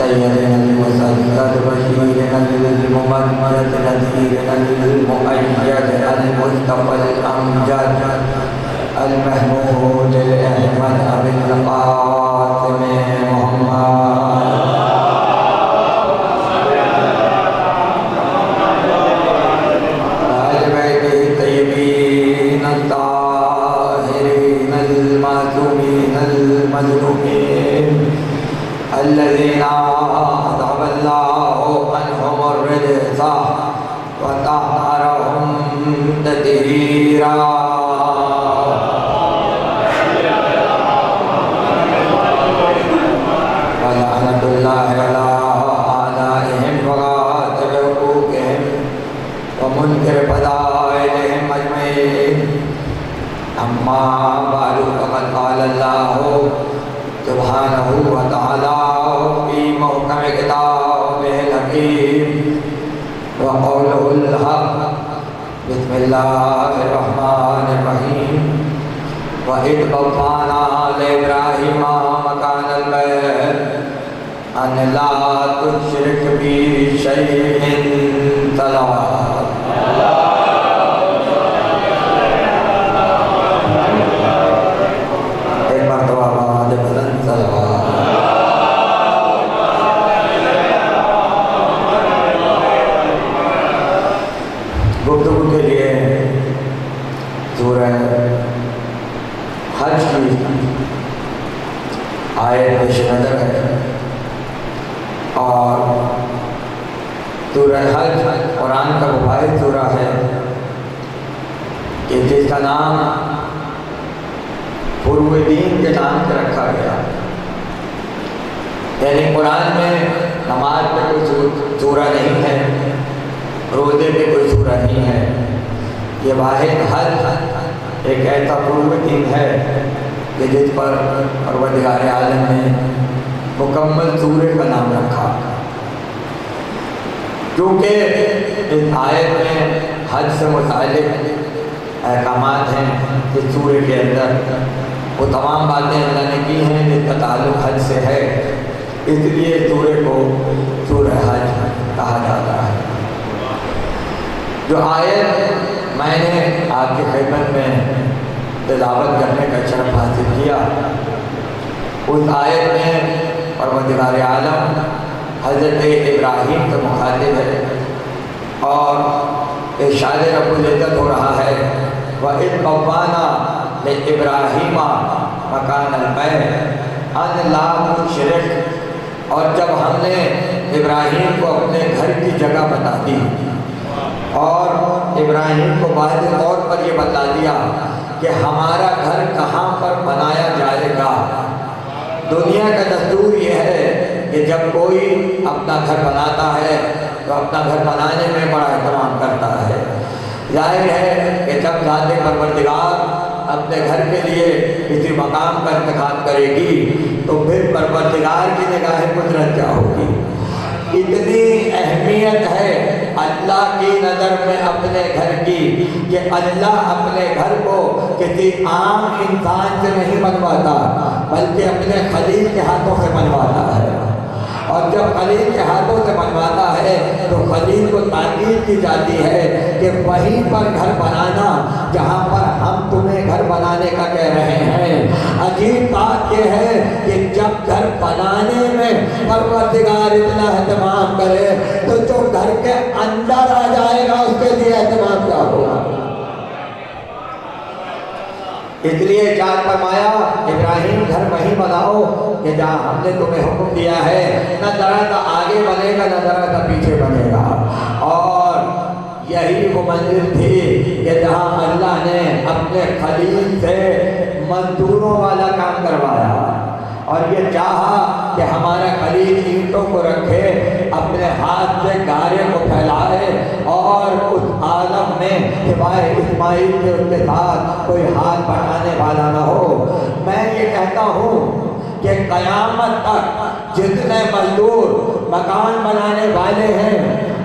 سيدنا المسدد بشيرنا الممجد نذيرنا المؤيد المصطفى الأمجد المحمود الأحمد أبي القاسم محمد آل بيته الطيبين الطاهرين المعصومين المظلومين الذين أذهب الله عنهم الرجس وطهرهم تطهيرا ولعنة الله على أعدائهم وغاصب حقوقهم ومنكر فضائلهم أجمعين أما بعد فقد قال الله سبحانه وتعالى في محكم كتابه الحكيم وقوله الحق بسم الله الرحمن الرحيم وإذ بوأنا لإبراهيم مكان البيت أن لا تشرك بي شيء صلوات ایک مرتبہ آواز بلند صلوات گفتگو کے لیے سورہ حج کی آیت پیش نظر ہے اور سورہ حج قرآن کا مبارک سورہ ہے کہ جس کا نام فروع دین کے نام سے رکھا گیا، یعنی قرآن میں نماز پہ کوئی سورہ نہیں ہے، روزے پہ کوئی سورہ نہیں ہے، یہ واحد حج ایک ایسا فروع دین ہے کہ جس پر پروردگار عالم نے مکمل سورہ کا نام رکھا، کیونکہ اس آیت میں حج سے متعلق احکامات ہیں اس سورہ کے اندر، وہ تمام باتیں اللہ نے کی ہیں جس کا تعلق حج سے ہے، اس لیے سورہ کو سورہ حج کہا جاتا ہے۔ جو آیت میں نے آپ کی خدمت میں تلاوت کرنے کا شرف حاصل کیا، اس آیت میں پروردگار عالم حضرت ابراہیم سے مخاطب ہے اور ارشاد رب العزت ہو رہا ہے وَإِذْ بَوَّأْنَا لِإِبْرَاهِيمَ مَكَانَ الْبَيْتِ أَن لَا تُشْرِكْ، اور جب ہم نے ابراہیم کو اپنے گھر کی جگہ بتا دی اور ابراہیم کو واضح طور پر یہ بتا دیا کہ ہمارا گھر کہاں پر بنایا جائے گا۔ دنیا کا دستور یہ ہے کہ جب کوئی اپنا گھر بناتا ہے تو اپنا گھر بنانے میں بڑا اہتمام کرتا ہے، ظاہر ہے کہ جب ذات پروردگار اپنے گھر کے لیے کسی مقام کا انتخاب کرے گی تو پھر پروردگار کی نگاہ قدرت کیا ہوگی۔ اتنی اہمیت ہے اللہ کی نظر میں اپنے گھر کی کہ اللہ اپنے گھر کو کسی عام انسان سے نہیں بنواتا بلکہ اپنے خلیل کے ہاتھوں سے بنواتا ہے، اور جب خلیل کے ہاتھوں سے بنواتا ہے تو خلیل کو تاکید کی جاتی ہے کہ وہیں پر گھر بنانا جہاں پر ہم تمہیں گھر بنانے کا کہہ رہے ہیں۔ عجیب بات یہ ہے کہ جب گھر بنانے میں پروردگار اتنا اہتمام کرے تو جو گھر کے اندر آ جائے گا اس کے لیے اہتمام کیا ہوگا۔ اس لیے ارشاد فرمایا ابراہیم گھر وہیں بناؤ کہ جہاں ہم نے تمہیں حکم دیا ہے، نہ ذرا سا آگے بنے گا نہ ذرا سا پیچھے بنے گا، اور یہی وہ منزل تھی کہ جہاں اللہ نے اپنے خلیل سے مزدوروں والا کام کروایا اور یہ چاہا کہ ہمارا خلیل اینٹوں کو رکھے، اپنے ہاتھ سے گارے کو پھیلائے اور اس عالم میں سوائے اسماعیل کے اس کے ساتھ کوئی ہاتھ بڑھانے والا نہ ہو۔ میں یہ کہتا ہوں کہ قیامت تک جتنے مزدور مکان بنانے والے ہیں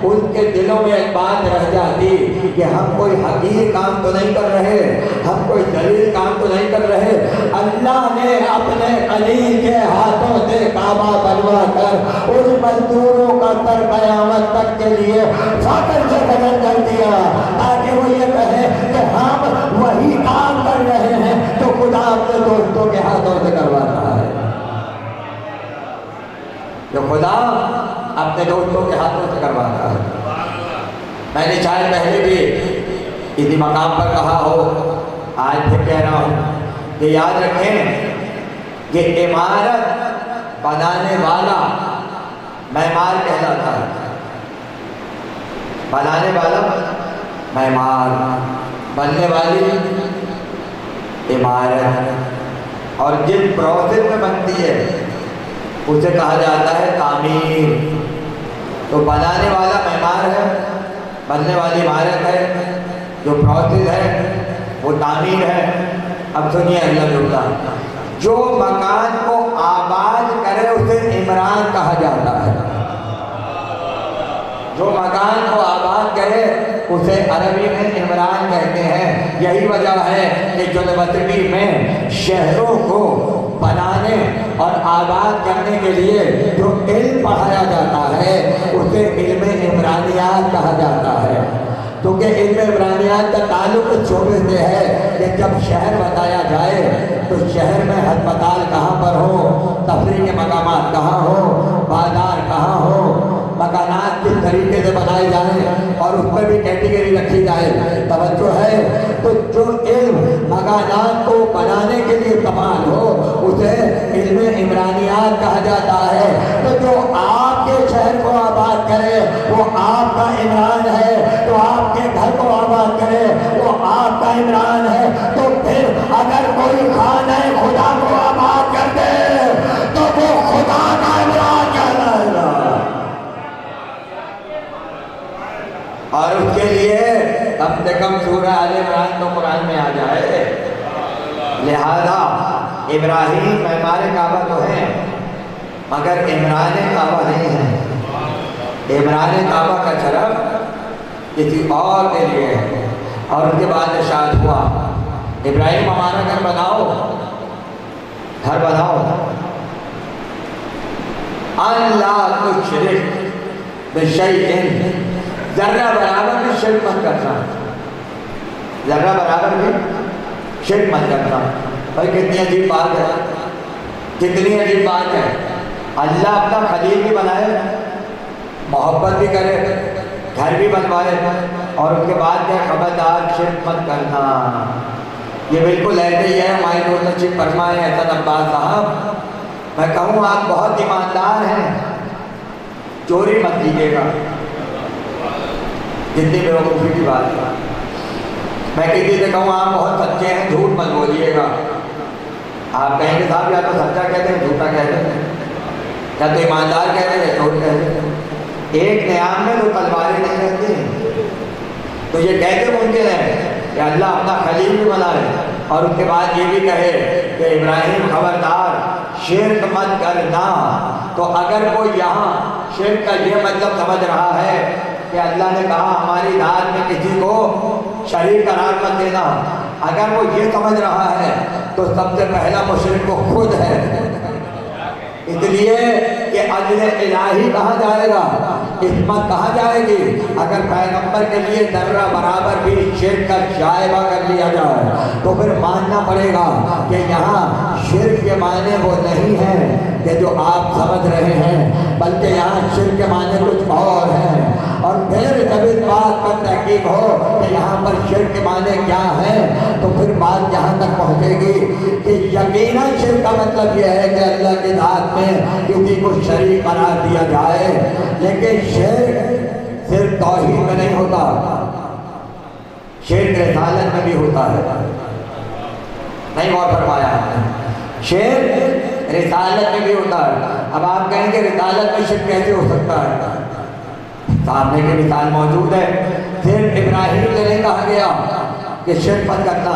ان کے دلوں میں ایک بات رہ جاتی کہ ہم کوئی حقیر کام تو نہیں کر رہے، ہم کوئی ذلیل کام تو نہیں کر رہے، اللہ نے اپنے خلیل کے ہاتھوں سے کعبہ بنوا کر اس مزدوروں کا سر قیامت تک کے لیے فخر سے بلند کر دیا، تاکہ وہ یہ کہے کہ ہم وہی کام کر رہے ہیں جو خدا اپنے دوستوں کے ہاتھوں سے کروا رہا ہے، جو خدا اپنے دوستوں کے ہاتھوں سے کروا رہا ہے۔ میں نے شاید پہلے بھی اسی مقام پر کہا ہو، آج پھر کہہ رہا ہوں کہ یاد رکھیں کہ عمارت بنانے والا معمار کہلاتا ہے، بنانے والا معمار، بننے والی عمارت، اور جس پروسیس میں بنتی ہے اسے کہا جاتا ہے تعمیر۔ تو بنانے والا معمار ہے، بننے والی عمارت ہے، جو پروسیس ہے وہ تعمیر ہے۔ اب سنیے اگلا جملہ، جو مکان کو آباد کرے اسے عمران کہا جاتا ہے، جو مکان کو آباد کرے اسے عربی میں عمران کہتے ہیں۔ یہی وجہ ہے کہ یونیورسٹی میں شہروں کو بنانے اور آباد کرنے کے لیے جو علم پڑھایا جاتا ہے اسے علم عمرانیات کہا جاتا ہے، کیونکہ علم عمرانیات کا تعلق اس شعبے سے ہے کہ جب شہر بتایا جائے تو شہر میں ہسپتال کہاں پر ہو، تفریح کے مقامات کہاں ہو، بازار کہاں ہو، مکانات کس طریقے سے بنائے جائیں اور اس پر بھی کیٹیگری رکھی جائے، توجہ ہے۔ تو جو علم مکانات کو بنانے کے لیے استعمال ہو اسے علم عمرانیات کہا جاتا ہے۔ تو جو آپ کے شہر کو آباد کرے وہ آپ کا عمران ہے، تو آپ کے گھر کو آباد کرے وہ آپ کا عمران ہے۔ تو پھر اگر کوئی خانہ خدا کو آباد کر دے تو وہ خدا کا عمران کہلائے گا، اور اس کے لیے کم سے کم سورہ آل عمران تو قرآن میں آ جائے۔ لہذا ابراہیم معمار کعبہ تو ہیں مگر عمران کعبہ نہیں ہے۔ عمران کعبہ کا شرف کسی اور کے لیے ہے۔ اور اس کے بعد ارشاد ہوا، ابراہیم ہمارا گھر بناؤ، گھر بناؤ، ان لا تشرک بشیء، ذرہ برابر بھی شرک مت کرنا، ذرہ برابر بھی شرک مت کرنا۔ بھائی کتنی عجیب بات ہے، کتنی عجیب بات ہے، اللہ اپنا خلیل بھی بنائے، محبت بھی کرے، گھر بھی بنوائے، اور اس کے بعد کیا خبردار شرک مت کرنا۔ یہ بالکل ایسے ہی ہے، ہمارے دوست شرک فرمائے حسن عباس صاحب، میں کہوں آپ بہت ایماندار ہیں، چوری مت کیجیے گا، جتنی بیوقوفی کی بات ہے۔ میں کسی سے کہوں آپ بہت سچے ہیں، جھوٹ مت بولیے گا۔ آپ کہیں گے صاحب یا تو سچا کہتے ہیں جھوٹا کہتے ہیں، یا تو ایماندار کہتے ہیں یا جھوٹ کہتے ہیں، ایک نیام میں تو تلواریں نہیں رہتی ہیں۔ تو یہ کیسے ممکن ہے کہ اللہ اپنا خلیل بھی بنائے اور اس کے بعد یہ بھی کہے کہ ابراہیم خبردار شرک مت کرنا؟ تو اگر کوئی یہاں شرک کا یہ مطلب سمجھ رہا ہے کہ اللہ نے کہا ہماری ذات میں کسی کو شریک قرار مت دینا، اگر وہ یہ سمجھ رہا ہے تو سب سے پہلا مشرک وہ خود ہے، اس لیے کہ اجر الہی کہاں جائے گا، عصمت کہاں جائے گی اگر پیغمبر کے لیے ذرہ برابر بھی شرک کا شائبہ کر لیا جائے؟ تو پھر ماننا پڑے گا کہ یہاں شرک کے معنی وہ نہیں ہیں کہ جو آپ سمجھ رہے ہیں، بلکہ یہاں شرک کے معنی کچھ اور ہیں۔ اور پھر جب اس بات پر تحقیق ہو کہ یہاں پر شرک کے معنی کیا ہیں تو پھر بات یہاں تک پہنچے گی کہ یقیناً شرک کا مطلب یہ ہے کہ اللہ کی ذات میں کسی کو شریک قرار دیا جائے، لیکن شرک صرف توحید میں نہیں ہوتا، شرک رسالت میں بھی ہوتا ہے۔ نہیں غور فرمایا، شرک رسالت میں بھی ہوتا ہے۔ اب آپ کہیں گے رسالت میں شرک کیسے ہو سکتا ہے؟ سامنے کی مثال موجود ہے، صرف ابراہیم سے نہیں کہا گیا کہ شرک مت کرنا،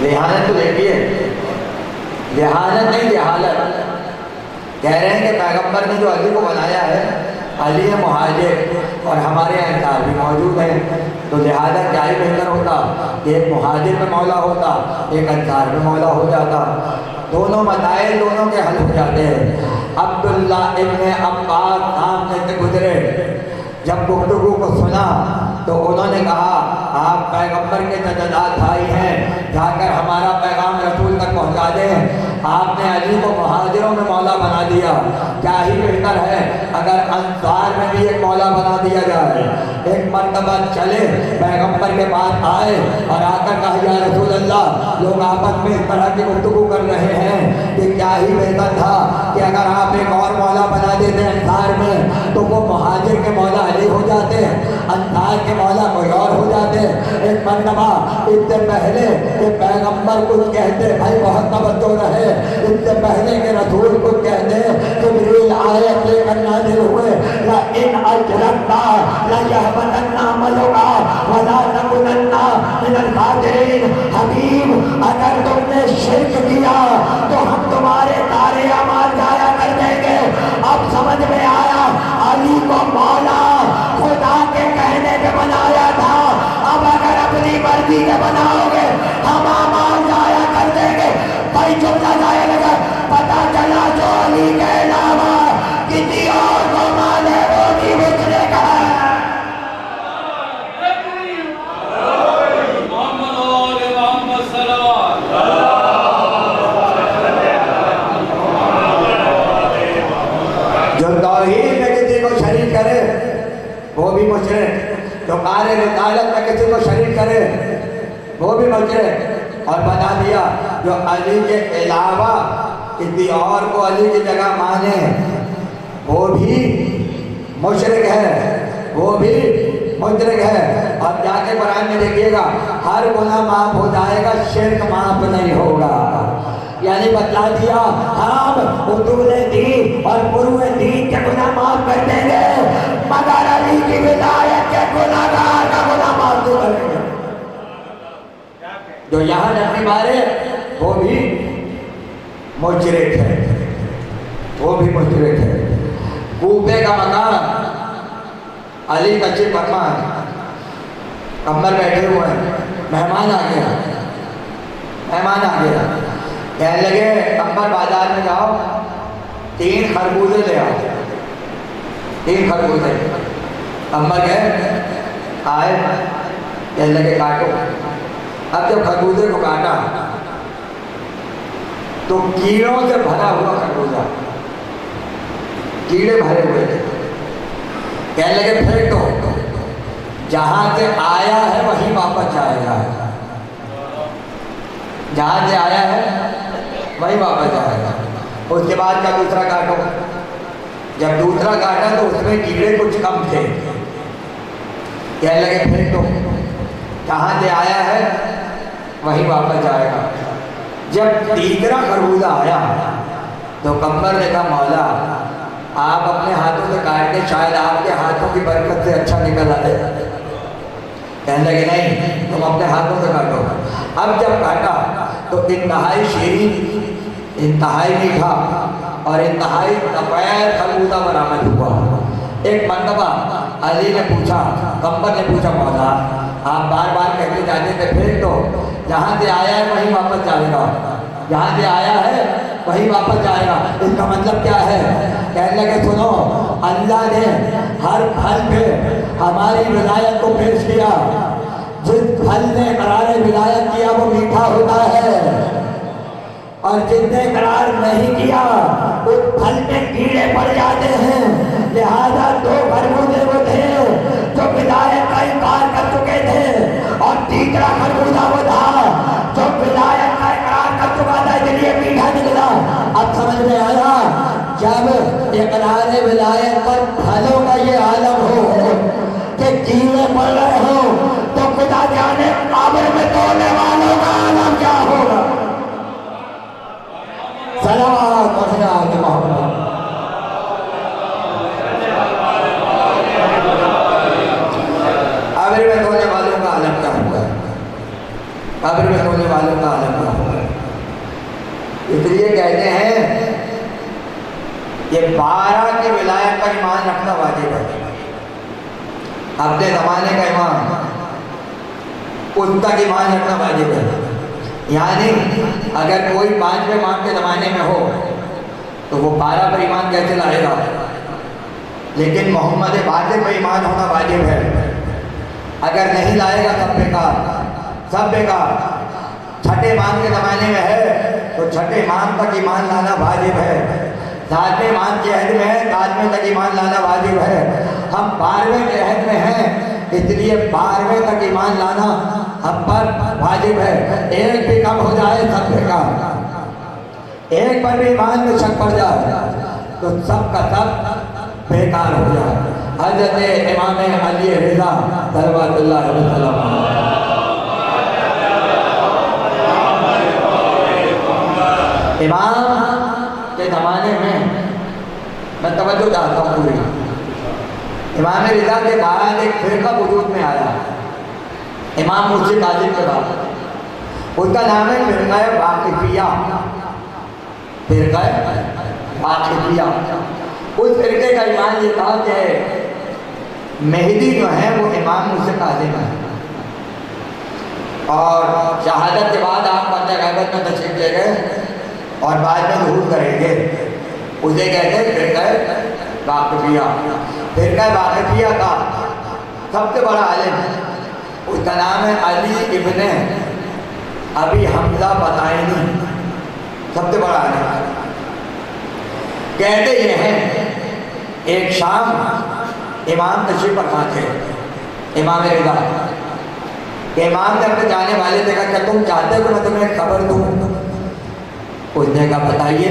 ذہانت تو دیکھیے، ذہانت نہیں جہالت. کہہ رہے ہیں کہ پیغمبر نے جو علی کو بنایا ہے، علی مہاجر اور ہمارے انصار بھی موجود ہیں، تو لہذا کیا ہی بہتر ہوتا کہ ایک مہاجر میں مولا ہوتا، ایک انصار میں مولا ہو جاتا. دونوں مسائل دونوں کے حل ہو جاتے ہیں. عبداللہ ابن عباس سامنے سے گزرے، جب گفتگو کو سنا تو انہوں نے کہا آپ پیغمبر کے نجداد بھائی ہیں، جا کر ہمارا پیغام رسول تک پہنچا دیں. آپ نے علی کو مہاجروں میں مولا بنا دیا، کیا ہی بہتر ہے اگر انصار میں بھی ایک مولا بنا دیا جائے. ایک مرتبہ چلے پیغمبر کے پاس آئے اور آ کر کہا یا رسول اللہ، لوگ آپس میں اس طرح کی گفتگو کر رہے ہیں کہ کیا ہی بہتر تھا کہ اگر آپ ایک اور مولا بنا دیتے انصار میں تو وہ مہاجر کے مولا علی ہو جاتے، انصار کے مولا کوئی اور ہو جاتے. ایک مرتبہ اس سے پہلے کہ پیغمبر کچھ کہتے، بھائی بہت توجہ رہے، اس سے پہلے کہ رسول کچھ کہتے، جبریل آیت لے کر نازل ہوئے، لَإِنْ أَشْرَكْتَ لَيَحْبَطَنَّ عَمَلُكَ وَلَا تَكُونَنَّ مِنَ الْخَاسِرِينَ. حبیب اگر تم نے شرک کیا تو ہم تمہارے سارے اعمال ضائع کر دیں گے. اب سمجھ میں آیا علی کو مولا خدا کے کہنے پہ بنایا تھا، اب اگر اپنی مرضی سے بناؤ گے ہم اعمال ضائع کر دیں گے. بھائی جملہ ضائع لگا، پتا چلا جو علی کے علاوہ کسی اور کو مانے وہ بھی مشرک ہے. جو توحید میں کسی کو شریک کرے وہ بھی مشرک، جو قار رسالت میں کسی کو شریک کرے وہ بھی مشرک. اور بتا دیا جو علی کے علاوہ کسی اور کو علی کی جگہ مانے وہ بھی مشرک ہے، وہ بھی مشرک ہے. اور جا کے قرآن میں دیکھیے گا ہر گناہ معاف ہو جائے گا، شرک معاف نہیں ہوگا. یعنی بتلا دیا ہم حدود دین اور فروع دین کے گناہ معاف کر دیں گے مگر علی کی ولایت کے گناہگار کا گناہ معاف نہیں کریں گے. جو یہاں نبی مارے وہ بھی مشرک ہے، وہ بھی مشرک ہے. کوفے کا مکان علی تشریف فرما ہے، کمبر بیٹھے ہوئے ہیں، مہمان آ گیا، مہمان آ گیا. کہنے لگے کمبر بازار میں جاؤ 3 خربوزے لے آؤ، 3 خربوزے. کمبر گئے، آئے، کہنے لگے کاٹو. اب جب خربوزے کو کاٹا تو کیڑوں سے بھرا ہوا خربوزہ، کیڑے بھرے ہوئے تھے. کہنے لگے پھینک دو، جہاں سے آیا ہے وہیں واپس جائے گا، جہاں سے آیا ہے وہیں واپس جائے گا. اس کے بعد کا دوسرا کاٹو. جب دوسرا کاٹا تو اس میں کیڑے کچھ کم تھے. کہنے لگے پھینک دو، جہاں سے آیا ہے وہیں واپس جائے گا. جب تیسرا خربوزہ آیا تو کمبر نے کہا مولا آپ اپنے ہاتھوں سے کاٹ کے شاید آپ کے ہاتھوں کی برکت سے اچھا نکل آئے. کہنے لگے نہیں تم اپنے ہاتھوں سے کاٹو. اب جب کاٹا تو انتہائی شیرین، انتہائی میٹھا اور انتہائی نفیر خربوزہ برآمد ہوا. ایک مرتبہ علی نے پوچھا، کمبر نے پوچھا مولا آپ بار بار کہتے جاتے تھے پھینک دو، جہاں سے آیا ہے وہیں واپس جائے گا، جہاں سے آیا ہے وہیں واپس جائے گا. اس کا مطلب کیا ہے؟ کہنے لگے سنو اللہ نے ہر پھل پہ ہماری ولایت کو پیش کیا. جس پھل نے قرار ولایت کیا وہ میٹھا ہوتا ہے اور جس نے قرار نہیں کیا اس پھل میں کیڑے پڑ جاتے ہیں. لہذا 2 خربوزے وہ تھے جو ولایت کا انکار کر چکے تھے اور تیسرا خربوزہ وہ تھا جو ولایت کا اقرار کر چکا تھا، اس لیے میٹھا نکلا. اب سمجھ میں آیا جب اقرار ولایت پر پھلوں کا یہ عالم ہو کہ کیڑے پڑ رہے ہوں تو خدا جانے قبر میں توڑنے والوں کا عالم کیا ہوگا. صلوات و محمد. قبر میں توڑنے والوں کا عالم کہتے ہیں یہ 12 کی ولایت پر ایمان رکھنا واجب ہے. اپنے زمانے کا امام اس تک ایمان رکھنا واجب ہے. یعنی اگر کوئی 5ویں امام کے زمانے میں ہو تو وہ 12 پر ایمان کیسے لائے گا؟ لیکن محمد باقر پر ایمان ہونا واجب ہے. اگر نہیں لائے گا سب بیکار، سب بیکار. چھٹے امام کے زمانے میں ہے تو چھٹے امام تک ایمان لانا واجب ہے. 7ویں امام کے عہد میں ہے، 7ویں تک ایمان لانا واجب ہے. ہم 12ویں کے عہد میں ہیں، اس لیے 12ویں تک ایمان لانا ہم پر واجب ہے. ایک بھی کم ہو جائے سب بیکار. ایک پر بھی ایمان میں شک پڑ جائے تو سب کا سب بیکار ہو جائے. حضرت امام علی رضا صلوات اللہ علیہ وسلم امام کے زمانے میں توجہ چاہتا ہوں پوری. امام رضا کے بعد ایک فرقہ وجود میں آیا امام مرشد کاظم کے بعد. اس کا نام ہے فرقہ واقفیہ. فرقہ واقفیہ. اس فرقے کا ایمان یہ تھا کہ مہدی جو ہے وہ امام مرشد کاظم ہے، اور شہادت کے بعد آپ بندہ غیبت میں تشریف لے گئے اور بعد میں ظہور کریں گے. اسے کہتے ہیں فرقہ واقفیہ. فرقہ واقفیہ کا سب سے بڑا عالم اس کا نام ہے علی ابن ابی حمزہ بطائنی. سب سے بڑا عالم. کہتے یہ ہیں ایک شام امام تشریف رکھا تھے امام رضا کہ امام نے اپنے جانے والے سے کہا کہ تم چاہتے ہو میں تمہیں خبر دوں؟ اس نے کہا بتائیے.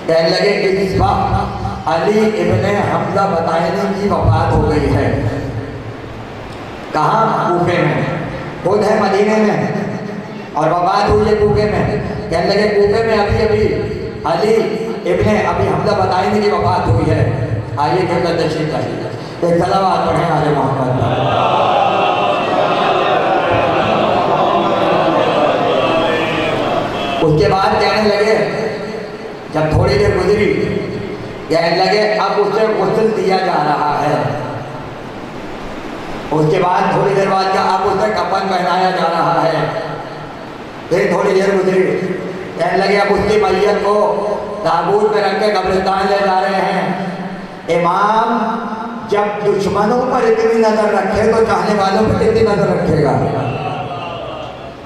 کہنے لگے کہ اس وقت علی ابن حمزہ بطائنی کی وفات ہو گئی ہے. کہاں؟ کوفے میں. خود ہے مدینے میں اور وفات ہوئی ہے کوفے میں. کہنے لگے کوفے میں ابھی علی ابن ابی حمزہ بطائنی کی وفات ہوئی ہے. آئیے کہ اللہ تشریف لائیے. ایک صلوات پڑھیں آل محمد. اس کے بعد کہنے لگے جب تھوڑی دیر گزری کہنے لگے اب اسے غسل دیا جا رہا ہے. اس کے بعد تھوڑی دیر بعد کہا اب اسے کفن پہنایا جا رہا ہے. پھر تھوڑی دیر گزری کہنے لگے اب اس کی میت کو تابوت میں رکھ کے قبرستان لے جا رہے ہیں. امام جب دشمنوں پر اتنی نظر رکھے تو چاہنے والوں پر اتنی نظر رکھے گا.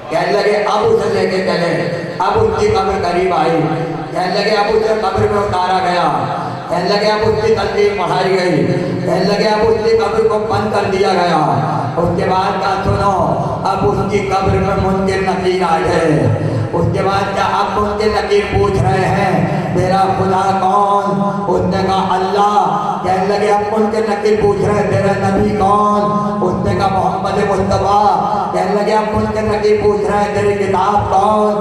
کہنے لگے اب اسے لے کے چلے. اب اس کی قبر قریب آئی. کہنے لگے اب اسے قبر میں اتارا گیا. کہنے لگے اب اس کی تلقین پڑھائی گئی. کہنے لگے اب اس کی قبر کو بند کر دیا گیا. اس کے بعد کہا سنو اب اس کی قبر میں منکر نکیر آ گئے. اس کے بعد کیا اب منکر نکیر پوچھ رہے ہیں تیرا خدا کون؟ اس نے کہا اللہ. کہنے لگے اب منکر نکیر پوچھ رہے ہیں تیرا نبی کون؟ اس نے کہا محمد مصطفیٰ. کہنے لگے اب منکر نکیر پوچھ رہے ہیں تیری کتاب کون؟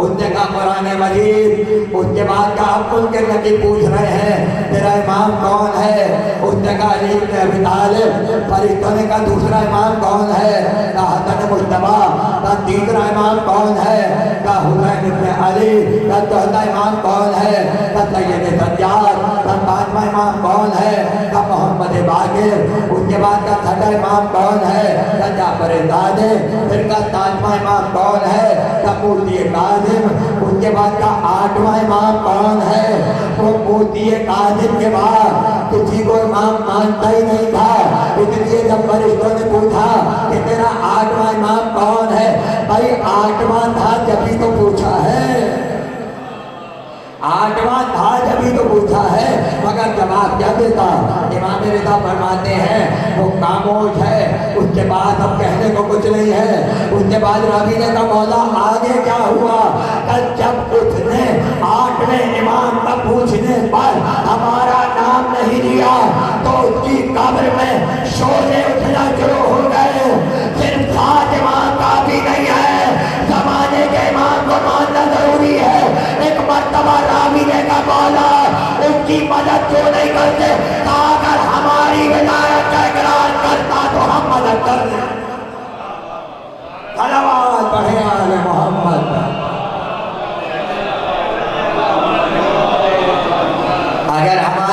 اس نے کہا قرآن مجید. اس کے بعد کہا اب منکر نکیر پوچھ رہے ہیں تیرا امام کون ہے؟ اس نے کہا علی بن ابی طالب. فرشتوں نے کہا دوسرا امام کون ہے؟ کہا حسن مجتبیٰ. کہا تیسرا امام کون ہے؟ کہا حسین بن علی. کہا چوتھا امام کون ہے؟ کہا سید سجاد. کہا پانچواں امام کون ہے؟ کہا محمد باقر. اس کے بعد کہا چھٹا امام کون ہے؟ کہا جعفر صادق. پھر کہا ساتواں امام کون ہے؟ کہا موتی کاظم. اس کے بعد کہا آٹھواں امام کون ہے؟ وہ موتی کاظم کے بعد کسی کو امام مانتا ہی نہیں تھا. اس لیے جب فرشتوں نے پوچھا کہ تیرا آٹھواں امام کون ہے؟ بھائی آٹھواں تھا جبھی تو پوچھا ہے. آٹھواں تھا جبھی تو پوچھا ہے. مگر جواب کیا دیتا؟ امام رضا فرماتے ہیں وہ خاموش ہے. اس کے بعد اب کہنے کو کچھ نہیں ہے. اس کے بعد راوی نے کہا مولا آگے کیا ہوا؟ کہ جب اس نے آٹھویں امام کا پوچھنے پر ہمارا نام نہیں لیا تو اس کی قبر میں شورے اٹھنا شروع ہو گئے. صرف 7 امام کافی نہیں ہے، زمانے کے امام کو ماننا ضروری ہے. ایک مرتبہ راوی نے کہا مولا ان کی مدد کیوں نہیں کرتے؟ اگر ہماری ولایت کا اقرار کرتا تو ہم مدد کر دیں. صلوات پڑھیں آل محمد.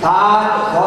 700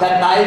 27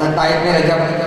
27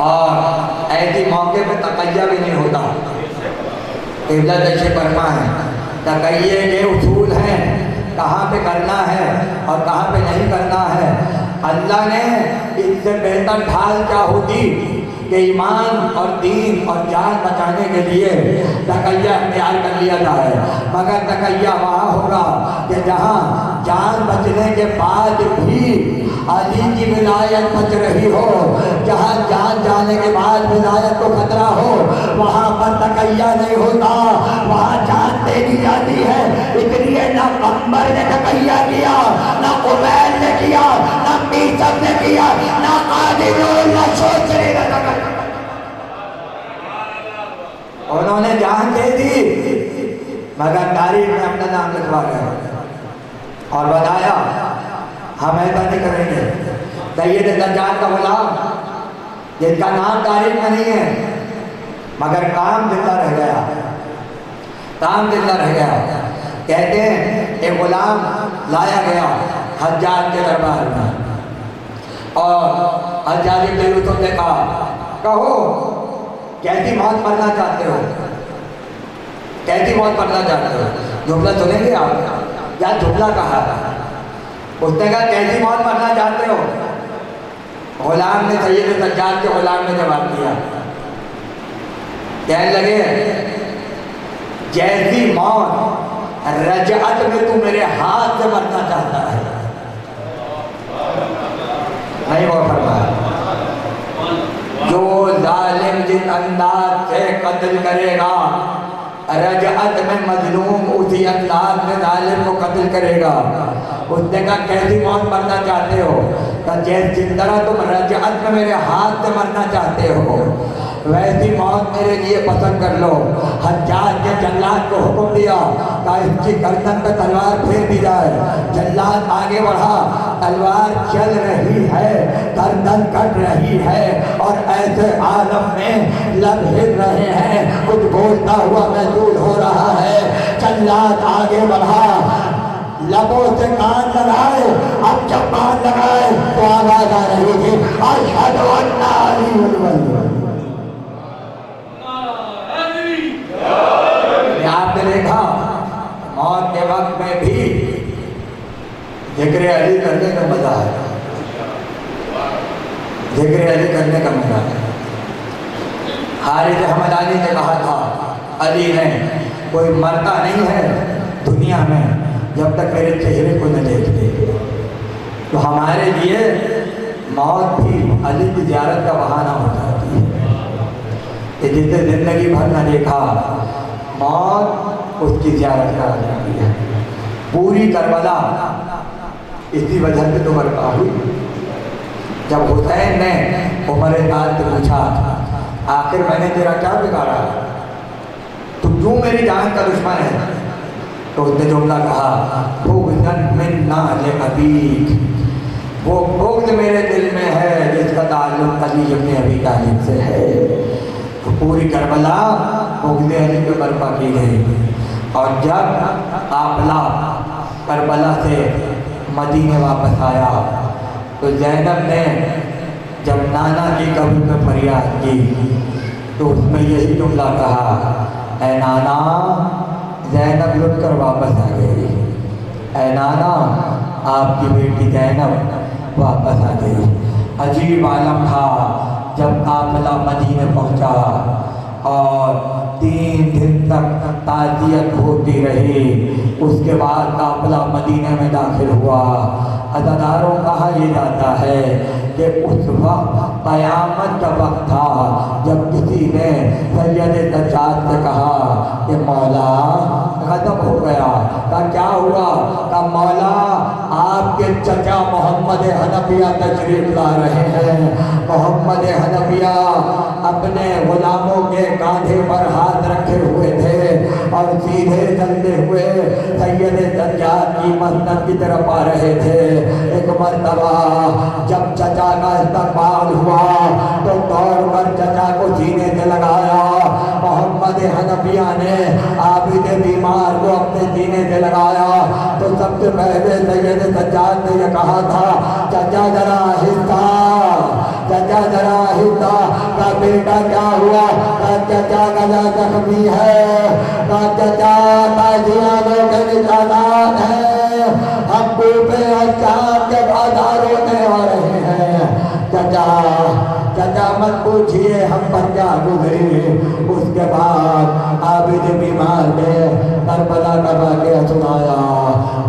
اور ایسی موقع پہ تقیہ بھی نہیں ہوتا. قبلہ دشِ فرما ہے. تقیے کے اصول ہیں کہاں پہ کرنا ہے اور کہاں پہ نہیں کرنا ہے. اللہ نے اس سے بہتر ڈھال کیا ہوتی کہ ایمان اور دین اور جان بچانے کے لیے تقیہ اختیار کر لیا جائے. مگر تقیہ وہاں ہوگا کہ جہاں جان بچنے کے بعد بھی علی کی ولایت بچ رہی ہو, جہاں جان جانے کے بعد ولایت کو خطرہ ہو, وہاں پر تقیہ نہیں ہوتا, وہاں جان دے دی جاتی ہے. اس لیے نہ عمر نے تقیہ کیا, نہ عبید نے کیا, نہ میثق نے کیا, نہ قادر نہ شوچری نے تقیہ. انہوں نے جان دے دی مگر تاریخ میں اپنا نام لکھوا گئے اور بتایا ہم ایسا نہیں کریں گے. سید دجال کا غلام جن کا نام تاریخ میں نہیں ہے مگر کام زندہ رہ گیا, کام زندہ رہ گیا. کہتے ہیں ایک غلام لایا گیا حجاج کے دربار میں اور حجاج بن یوسف نے کہا کہو کیسی موت مرنا چاہتے ہو, کیسی موت مرنا چاہتے ہو. جملہ سنیں گے آپ یا جملہ کہا. اس نے کہا کیسی موت مرنا چاہتے ہو. غلام نے سید دجال کے غلام نے جواب دیا, کہنے لگے جیسی موت رجعت میں تو میرے ہاتھ سے مرنا چاہتا ہے. نہیں وہ فرمایا جو ظالم جس انداز سے قتل کرے گا رجعت میں مظلوم اسی انداز میں ظالم کو قتل کرے گا. اس نے کہا کیسی موت مرنا چاہتے ہو. جس طرح تم رجعت میں میرے ہاتھ سے مرنا چاہتے ہو ویسی موت میرے لیے پسند کر لو. حجاج نے جلاد کو حکم دیا کہ اس کی گردن پہ تلوار پھیر دی جائے. جلاد آگے بڑھا, تلوار چل رہی ہے, گردن کٹ رہی ہے اور ایسے عالم میں لب ہل رہے ہیں, کچھ بولتا ہوا محسوس ہو رہا ہے. جلاد آگے بڑھا, لبوں سے کان لگائے, اب جب کان لگائے تو آواز آ رہی تھی اشہد ان علی ولي. آپ نے دیکھا موت کے وقت میں بھی ذکر علی کرنے کا مزہ ہے, ذکر علی کرنے کا مزہ ہے. حارث حمدانی نے کہا تھا علی نے کوئی مرتا نہیں ہے دنیا میں جب تک میرے چہرے کو نہ دیکھ لے. تو ہمارے لیے موت بھی علی کی زیارت کا بہانہ ہو جاتی ہے کہ جس نے زندگی بھر نہ دیکھا موت اس کی زیارت کا آ جاتی ہے. پوری کربلا اسی وجہ سے تو برپا ہوئی. جب حسین نے عمر سعد سے پوچھا آخر میں نے تیرا کیا بگاڑا, تو کیوں میری جان کا دشمن ہے, تو اس نے جملہ کہا بغضاً من نال ابیک, وہ بغض میرے دل میں ہے جس کا تعلق علی ابن ابی طالب سے ہے. تو پوری کربلا بغض علی پہ برپا کی گئی. اور جب قافلہ کربلا سے مدینے واپس آیا تو زینب نے جب نانا کی قبر میں فریاد کی تو اس میں یہی جملہ کہا اے نانا, زینب لٹ کر واپس آ گئی. اے نانا آپ کی بیٹی زینب واپس آ گئی. عجیب عالم تھا جب قافلہ مدینے پہنچا اور 3 دن تک تعزیت ہوتی رہی. اس کے بعد قافلہ مدینے میں داخل ہوا. عزاداروں کہا یہ جاتا ہے کہ اس وقت قیامت کا وقت تھا جب کسی نے سید سجاد سے کہا کہ مولا غضب ہو گیا. کہا کیا ہوا؟ کہا مولا آپ کے چچا محمد حنفیہ تشریف لا رہے ہیں. محمد حنفیہ اپنے غلاموں کے کاندھے پر ہاتھ رکھے ہوئے تھے اور سیدھے چلتے ہوئے سید سجاد کی مسند کی طرف آ رہے تھے. ایک مرتبہ جب چچا کا استقبال ہوا تو دوڑ کر چچا کو سینے سے لگایا. محمد حنفیہ نے عابد بیمار کو اپنے سینے سے لگایا تو سب سے پہلے سید سجاد نے یہ کہا تھا چچا ذرا آہستہ, چچا ذرا ہلتا، کہا بیٹا کیا ہوا؟ کہا چچا گلا زخمی ہے، کہا چچا تازیانوں کے نشانات ہیں، ہم کوفے اور شام کے بازار ہونے آ رہے ہیں۔ چچا مت پوچھئے ہم پر کیا گزری۔ اس کے بعد عابد بیمار نے کربلا کا واقعہ سنایا۔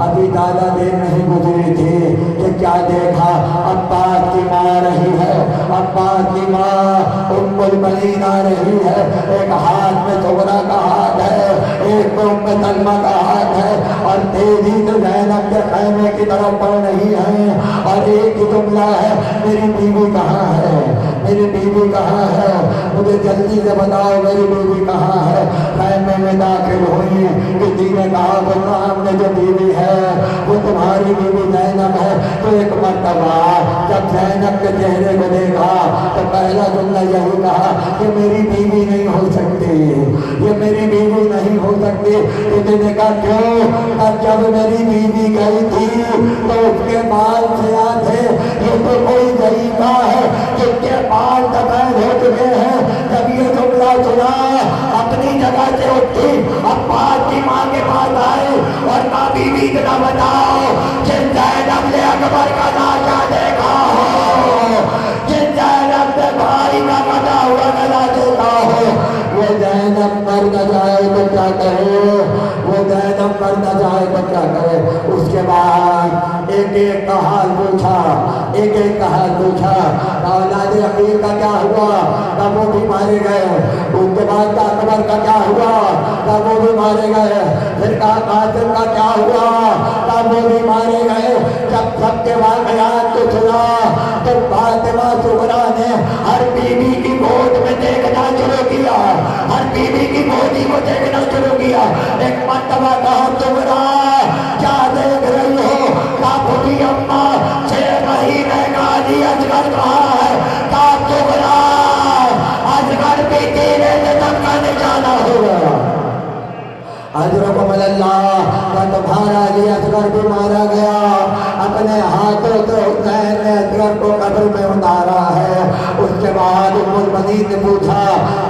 ابھی زیادہ دیر نہیں گزری تھی کہ کیا دیکھا، عباس کی ماں رہی ہے، عباس کی ماں ام المنین آ رہی ہے، ایک ہاتھ میں صغرا کا ہاتھ ہے، ایک میں ام سلمہ کا ہاتھ ہے، اور تیزی سے زینب کے خیمے کی طرف بڑھ رہی ہے، اور ایک ہی جملہ ہے، میری بیوی کہاں ہے، میری بیوی کہاں ہے، مجھے جلدی سے بتاؤ میری بیوی کہاں ہے۔ خیمے میں داخل ہوئی، کسی نے کہا وہ سامنے جو بیوی ہے وہ تمہاری بیوی زینب ہے۔ تو ایک مرتبہ جب زینب کے چہرے کو دیکھا تو پہلا جملہ یہی کہا کہ میری بیوی نہیں ہو سکتی، یہ میری بیوی نہیں ہو سکتی۔ کسی نے کہا کیوں؟ اب جب میری بیوی گئی تھی تو اس کے بال سیاہ تھے، یہ تو کوئی ضعیفہ ہے جس کے بال سفید ہو چکے ہیں۔ جب یہ جملہ سنا اپنی جگہ سے اٹھی، عباس کی ماں کے پاس آئے اور کہا بیوی اتنا بتاؤ جس زینب نے اکبر کا ناشا دیکھا ہو، جس زینب نے بھائی کا کٹا ہوا گلا دیکھا ہو، وہ زینب مر نہ جائے تو کیا کرے، وہ زینب مر نہ جائے تو کیا کرے۔ اس کے بعد ایک ایک کا حال پوچھا، ایک ایک کا حال پوچھا، اولاد عقیل کا کیا ہوا، تب وہ بھی مارے گئے۔ اس کے بعد اکبر کا کیا ہوا، تب وہ بھی مارے گئے۔ پھر کہا قاسم کا کیا ہوا، تب وہ بھی مارے گئے۔ جب سب کے واقعات کو سنا تو فاطمہ صغریٰ نے ہر بیوی کی گود میں دیکھنا شروع کیا، ہر بیوی کی گودی کو دیکھنا شروع کیا۔ ایک مرتبہ کہا صغریٰ کیا دیکھ رہی ہو؟ کہا بھوٹی اماں 6 مہینے کا علی اصغر کہاں ہے؟ کہا صغریٰ اصغر بھی تیرے جسم کا نشانہ ہوگا۔ حضرت اللہ کا تمہارا علی اصغر بھی مارا گیا، اپنے ہاتھوں سے حسین نے اصغر کو قبر میں اتارا ہے۔ اس کے بعد ام المنین نے پوچھا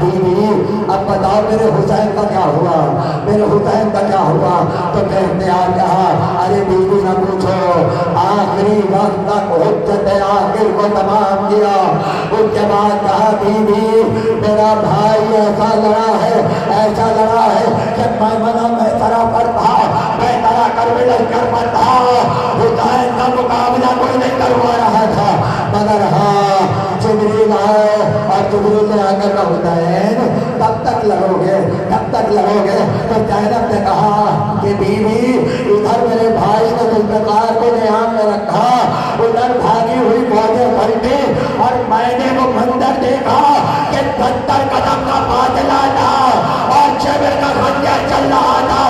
بیوی اب بتاؤ میرے حسین کا کیا ہوا، میرے حسین کا کیا ہوا؟ تو بہن نے کہا ارے بیوی نہ پوچھو، آخری وقت تک حجت آخر کو تمام کیا۔ اس کے بعد کہا بیوی میرا بھائی ایسا لڑا ہے، ایسا لڑا ہے کہ میں طرح پر تھا، میں طرح کر میں لشکر پر تھا، حسین کا مقابلہ کوئی نہیں کروا رہا تھا، مگر ہاں جبریل آئے اور جبریل نے آ کر کہا حسین کب تک لڑو گے، کب تک لڑو گے؟ تو زینب نے کہا کہ بیوی ادھر میرے بھائی نے ذوالفقار کو نیام میں رکھا، ادھر بھاگی ہوئی فوجیں پلٹی اور میں نے وہ منظر دیکھا کہ 70 قدم کا فاصلہ تھا اور شبر کا خنجر چل رہا تھا،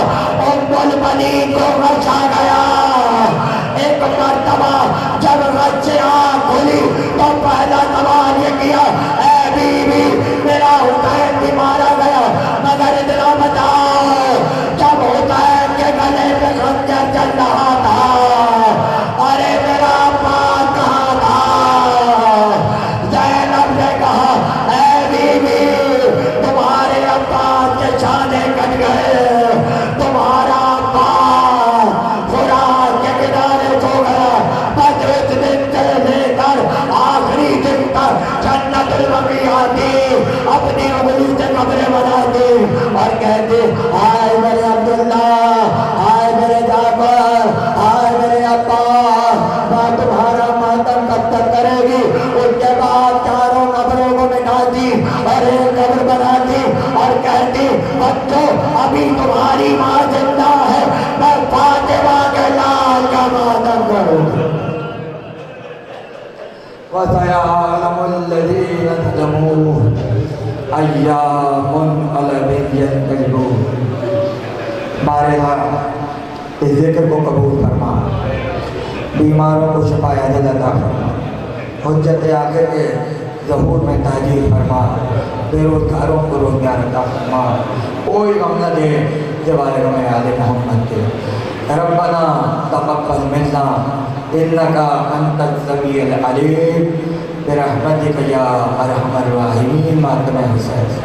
ام المنین کو غش آ گیا۔ ایک مرتبہ جب غش سے آنکھ کھلی تو پہلا سوال یہ کیا اے بیوی میرا حسین بھی مارا گیا، مگر اتنا بتاؤ جب حسین کے گلے پہ خنجر چل رہا تھا ارے میرا عباس کہاں تھا؟ زینب نے کہا اے بیوی تمہارے عباس کے شانے کٹ گئے، تمہارا عباس فرات کے کنارے سو گیا، بس اس دن سے لے کر آخری دن تک جنت البقیع کی اپنی انگلی سے قبریں بناتی اور کہتی ہائے میرے عبداللہ، ہائے میرے جعفر، ہائے میرے عباس، میں تمہارا ماتم کب تک کرے گی؟ اس کے بعد چاروں قبروں کو مٹاتی اور ایک قبر بناتی اور کہتی بچوں ابھی تمہاری ماں زندہ ہے، میں فاطمہ کے لال کا ماتم کروں گی۔ وَسَيَعْلَمُ الَّذِينَ ظَلَمُوا أَيَّامَ الْعَذَابِ يَنْقَلِبُونَ۔ بارہا اس ذکر کو قبول فرما، بیماروں کو شفا عاجل عطا فرما، حجت آخر کے ظہور میں تاجیل فرما، بے روزگاروں کو روزگار عطا فرما، کوئی غم نہ دے جوار غم آل محمد کے۔ ربنا تقبل منا انکا انت السمیع العلیم برحمتک یا ارحم الراحمین ماتم حسین.